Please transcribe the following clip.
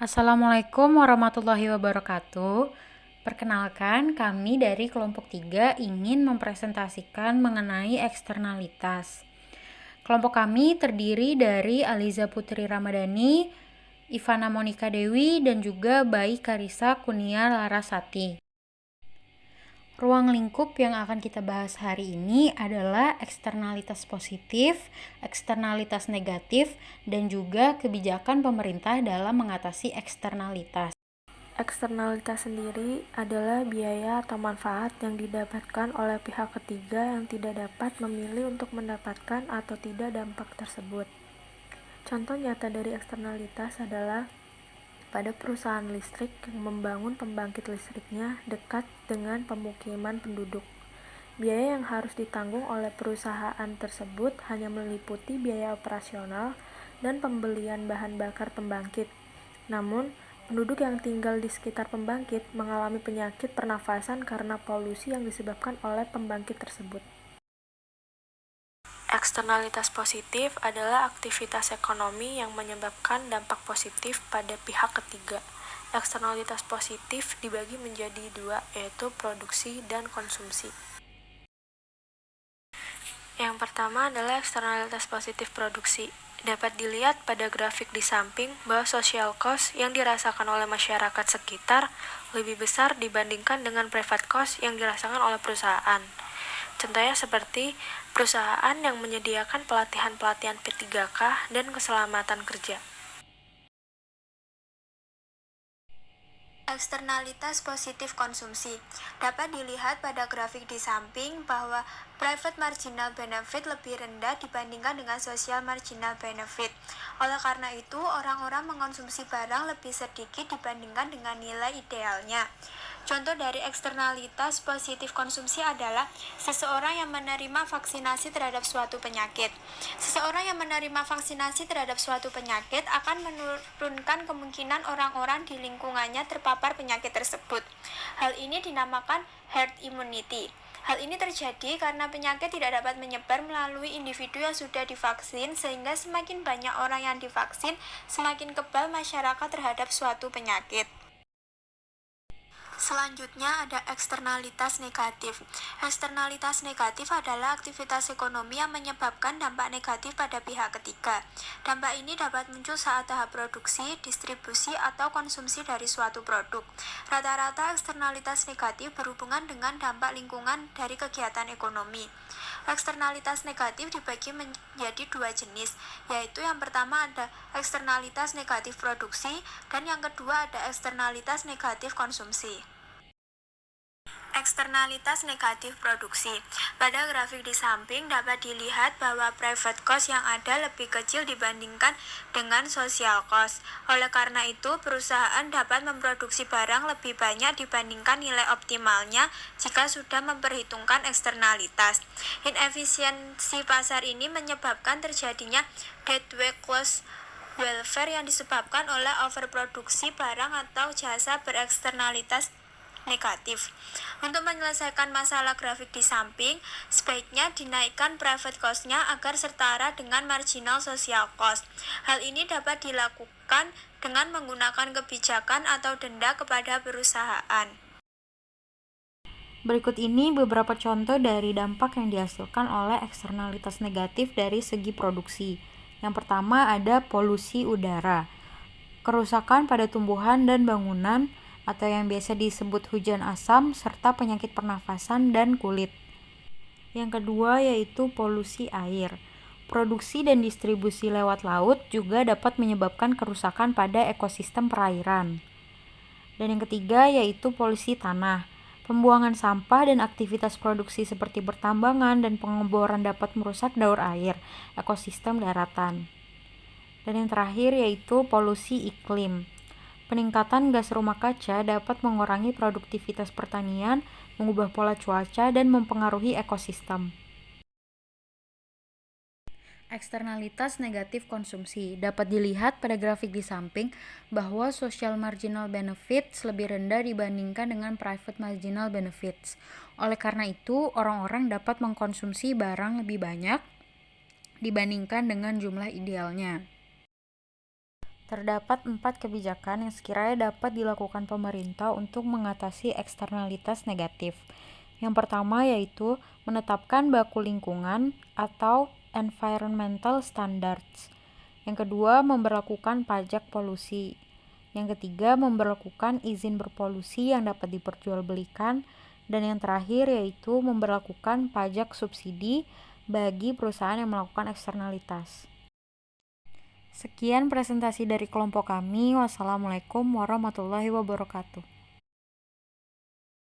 Assalamualaikum warahmatullahi wabarakatuh. Perkenalkan, kami dari kelompok 3 ingin mempresentasikan mengenai eksternalitas. Kelompok kami terdiri dari Aliza Putri Ramadhani, Ivana Monika Dewi, dan juga Bayi Karisa Kunia Larasati. Ruang lingkup yang akan kita bahas hari ini adalah eksternalitas positif, eksternalitas negatif, dan juga kebijakan pemerintah dalam mengatasi eksternalitas. Eksternalitas sendiri adalah biaya atau manfaat yang didapatkan oleh pihak ketiga yang tidak dapat memilih untuk mendapatkan atau tidak dampak tersebut. Contoh nyata dari eksternalitas adalah pada perusahaan listrik yang membangun pembangkit listriknya dekat dengan pemukiman penduduk. Biaya yang harus ditanggung oleh perusahaan tersebut hanya meliputi biaya operasional dan pembelian bahan bakar pembangkit. Namun, penduduk yang tinggal di sekitar pembangkit mengalami penyakit pernafasan karena polusi yang disebabkan oleh pembangkit tersebut. Eksternalitas positif adalah aktivitas ekonomi yang menyebabkan dampak positif pada pihak ketiga. Eksternalitas positif dibagi menjadi dua, yaitu produksi dan konsumsi. Yang pertama adalah eksternalitas positif produksi. Dapat dilihat pada grafik di samping bahwa social cost yang dirasakan oleh masyarakat sekitar lebih besar dibandingkan dengan private cost yang dirasakan oleh perusahaan. Contohnya seperti perusahaan yang menyediakan pelatihan-pelatihan P3K dan keselamatan kerja. Eksternalitas positif konsumsi dapat dilihat pada grafik di samping bahwa private marginal benefit lebih rendah dibandingkan dengan social marginal benefit. Oleh karena itu, orang-orang mengonsumsi barang lebih sedikit dibandingkan dengan nilai idealnya. Contoh dari eksternalitas positif konsumsi adalah seseorang yang menerima vaksinasi terhadap suatu penyakit. Seseorang yang menerima vaksinasi terhadap suatu penyakit akan menurunkan kemungkinan orang-orang di lingkungannya terpapar penyakit tersebut. Hal ini dinamakan herd immunity. Hal ini terjadi karena penyakit tidak dapat menyebar melalui individu yang sudah divaksin, sehingga semakin banyak orang yang divaksin, semakin kebal masyarakat terhadap suatu penyakit. Selanjutnya ada eksternalitas negatif. Eksternalitas negatif adalah aktivitas ekonomi yang menyebabkan dampak negatif pada pihak ketiga. Dampak ini dapat muncul saat tahap produksi, distribusi, atau konsumsi dari suatu produk. Rata-rata eksternalitas negatif berhubungan dengan dampak lingkungan dari kegiatan ekonomi. Eksternalitas negatif dibagi menjadi dua jenis, yaitu yang pertama ada eksternalitas negatif produksi dan yang kedua ada eksternalitas negatif konsumsi. Eksternalitas negatif produksi. Pada grafik di samping dapat dilihat bahwa private cost yang ada lebih kecil dibandingkan dengan social cost. Oleh karena itu, perusahaan dapat memproduksi barang lebih banyak dibandingkan nilai optimalnya jika sudah memperhitungkan eksternalitas. Inefisiensi pasar ini menyebabkan terjadinya dead weight cost welfare yang disebabkan oleh overproduksi barang atau jasa bereksternalitas negatif. Untuk menyelesaikan masalah grafik di samping, sebaiknya dinaikkan private cost-nya agar setara dengan marginal social cost. Hal ini dapat dilakukan dengan menggunakan kebijakan atau denda kepada perusahaan. Berikut ini beberapa contoh dari dampak yang dihasilkan oleh eksternalitas negatif dari segi produksi. Yang pertama ada polusi udara, kerusakan pada tumbuhan dan bangunan, atau yang biasa disebut hujan asam, serta penyakit pernafasan dan kulit. Yang kedua yaitu polusi air. Produksi dan distribusi lewat laut juga dapat menyebabkan kerusakan pada ekosistem perairan. Dan yang ketiga yaitu polusi tanah. Pembuangan sampah dan aktivitas produksi seperti pertambangan dan pengeboran dapat merusak daur air, ekosistem daratan. Dan yang terakhir yaitu polusi iklim. Peningkatan gas rumah kaca dapat mengurangi produktivitas pertanian, mengubah pola cuaca, dan mempengaruhi ekosistem. Eksternalitas negatif konsumsi dapat dilihat pada grafik di samping bahwa social marginal benefits lebih rendah dibandingkan dengan private marginal benefits. Oleh karena itu, orang-orang dapat mengkonsumsi barang lebih banyak dibandingkan dengan jumlah idealnya. Terdapat 4 kebijakan yang sekiranya dapat dilakukan pemerintah untuk mengatasi eksternalitas negatif. Yang pertama yaitu menetapkan baku lingkungan atau environmental standards. Yang kedua, memberlakukan pajak polusi. Yang ketiga, memberlakukan izin berpolusi yang dapat diperjualbelikan. Dan yang terakhir yaitu memberlakukan pajak subsidi bagi perusahaan yang melakukan eksternalitas. Sekian presentasi dari kelompok kami. Wassalamualaikum warahmatullahi wabarakatuh.